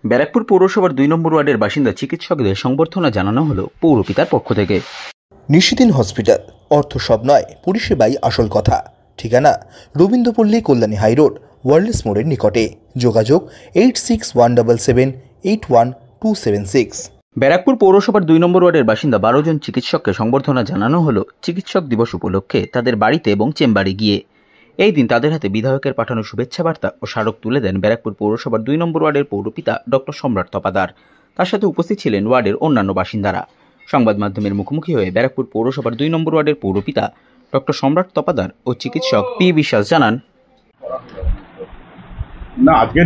ব্যারাকপুর পৌরসভার ২ নম্বর ওয়ার্ডের বাসিন্দা চিকিৎসকদের সংবর্ধনা জানানো হলো পৌরপিতার পক্ষ থেকে। নিশিদিন হসপিটাল, অর্থ সব নয়, পরিষেবাই আসল কথা। ঠিকানা রবীন্দ্রপল্লী, কল্যাণী হাইরোড, ওয়ার্ল্ডস মোড়ের নিকটে। যোগাযোগ 8617781276। ব্যারাকপুর পৌরসভার ২ নম্বর ওয়ার্ডের বাসিন্দা ১২ জন চিকিৎসককে সংবর্ধনা জানানো হলো চিকিৎসক দিবস উপলক্ষে তাদের বাড়িতে এবং চেম্বারে গিয়ে। এই দিন তাদের হাতে বিধায়কের পাঠানো শুভেচ্ছা বার্তা ও স্মারক তুলে দেন ব্যারাকপুর পৌরসভার ২ নম্বর ওয়ার্ডের পৌরপিতা ডক্টর সম্রাট তপাদার। তার সাথে উপস্থিত ছিলেন ওয়ার্ডের অন্যান্য বাসিন্দারা। সংবাদ মাধ্যমের মুখোমুখি হয়ে ব্যারাকপুর পৌরসভার ২ নম্বর ওয়ার্ডের পৌরপিতা ডক্টর সম্রাট তপাদার ও চিকিৎসক পি বিশ্বাস জানান, না, আজকে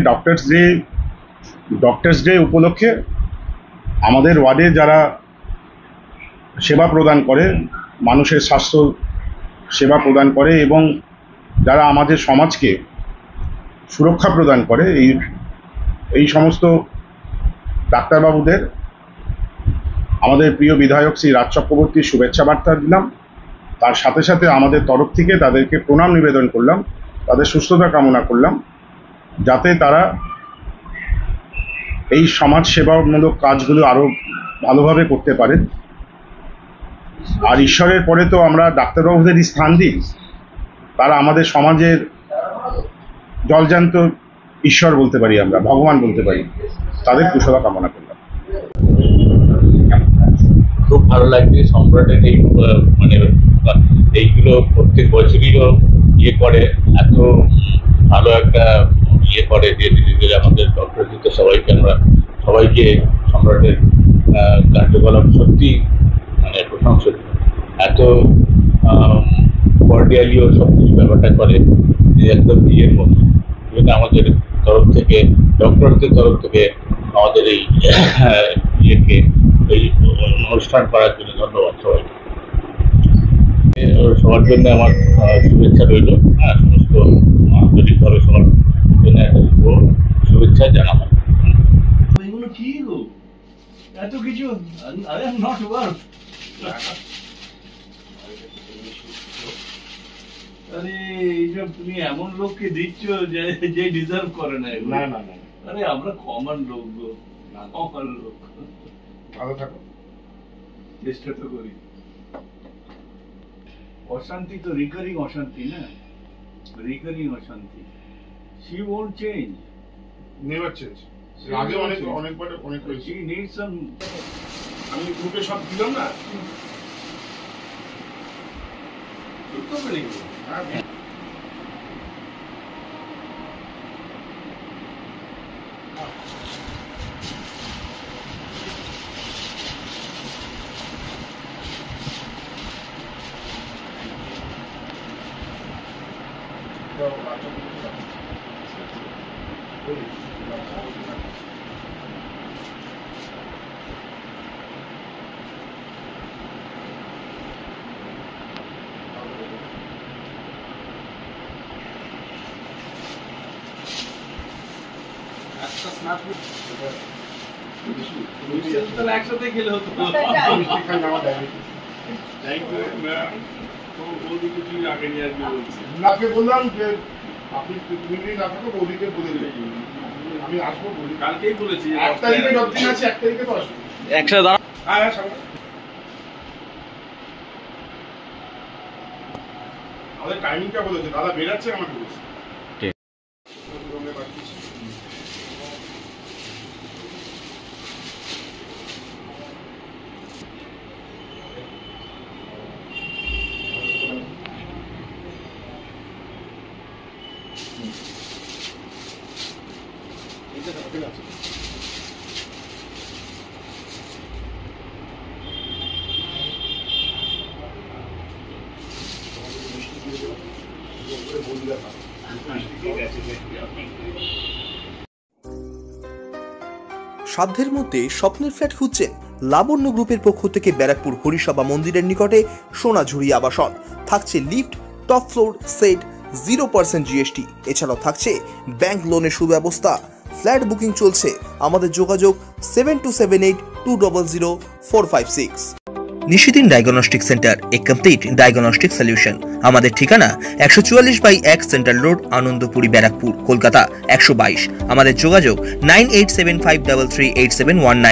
ডক্টরস ডে উপলক্ষে আমাদের ওয়ার্ডে যারা সেবা প্রদান করে, মানুষের স্বাস্থ্য সেবা প্রদান করে এবং যারা আমাদের সমাজকে সুরক্ষা প্রদান করে, এই সমস্ত ডাক্তারবাবুদের আমাদের প্রিয় বিধায়ক শ্রী রাজ চক্রবর্তীর শুভেচ্ছা বার্তা দিলাম। তার সাথে সাথে আমাদের তরফ থেকে তাদেরকে প্রণাম নিবেদন করলাম, তাদের সুস্থতা কামনা করলাম, যাতে তারা এই সমাজ সেবামূলক কাজগুলো আরও ভালোভাবে করতে পারেন। আর ঈশ্বরের পরে তো আমরা ডাক্তারবাবুদেরই স্থান দিই, তারা আমাদের সমাজের জলজান্ত ঈশ্বর বলতে পারি, আমরা ভগবান বলতে পারি। তাদের কুশলা কামনা করলাম। খুব ভালো লাগছে সম্রাটের এই এইগুলো প্রত্যেক বছরই করে, এত ভালো একটা করে যে নিজেদের আমাদের ডক্টর দিতে সবাইকে সম্রাটের কার্যকলাপ সত্যি প্রশংসনীয়। এত কর্ডিয়ালিও সব কিছু ব্যাপারটা করে যে একদম বিয়ের মতো। আমাদের তরফ থেকে, ডক্টরদের তরফ থেকে আমাদের এই ইয়েকে এই অনুষ্ঠান করার জন্য ধন্যবাদ সবাইকে। সবার জন্য আমার শুভেচ্ছা রইল। সমস্ত আন্তরিকভাবে সবার জন্য একটা শুভেচ্ছা জানাবো। এগুলো কি গো, এত কিছু নট ওয়ার্ক। আরে এইসব তুমি এমন লোককে দিচ্ছ যে ডিজার্ভ করে না। না, আরে আমরা কমন লোক গো, কমন লোক। ভালো থাকো, চেষ্টা তো করি। অশান্তি তো রিকারিং অশান্তি না, রিকারিং অশান্তি। She won't change. Never change. আগে অনেক She needs some. আমি গ্রুপে সব দিলাম না। তো বলি একসাথে খেলে হতো। আগে নিয়ে আসবে বলছি, বললাম যে আপনি না থাকো, ওদিকে বলে দিলেন আমি আসবো। কালকেই বলেছি 1 তারিখে যতদিন আছে 1 তারিখে তো আসবো। একসাথে দাঁড়া। হ্যাঁ, আমাদের টাইমিংটা বলেছে, দাদা বেরাচ্ছে আমাকে বলছে। সাধ্যের মধ্যে স্বপ্নের ফ্ল্যাট খুঁজছেন? লাবণ্য গ্রুপের পক্ষ থেকে ব্যারাকপুর হরিসভা মন্দিরের নিকটে সোনাঝুরি আবাসন। থাকছে lift, top floor, set, 0% GST। এছাড়াও থাকছে ব্যাংক লোনের সুব্যবস্থা। ফ্ল্যাট বুকিং চলছে। আমাদের যোগাযোগ 7278200456। নিশিদিন ডায়াগনস্টিক সেন্টার, এ কমপ্লিট ডায়াগনস্টিক সলিউশন। আমাদের ঠিকানা 144/1 সেন্ট্রাল রোড, আনন্দপুরি, ব্যারাকপুর, কলকাতা 122। আমাদের যোগাযোগ 9875338719।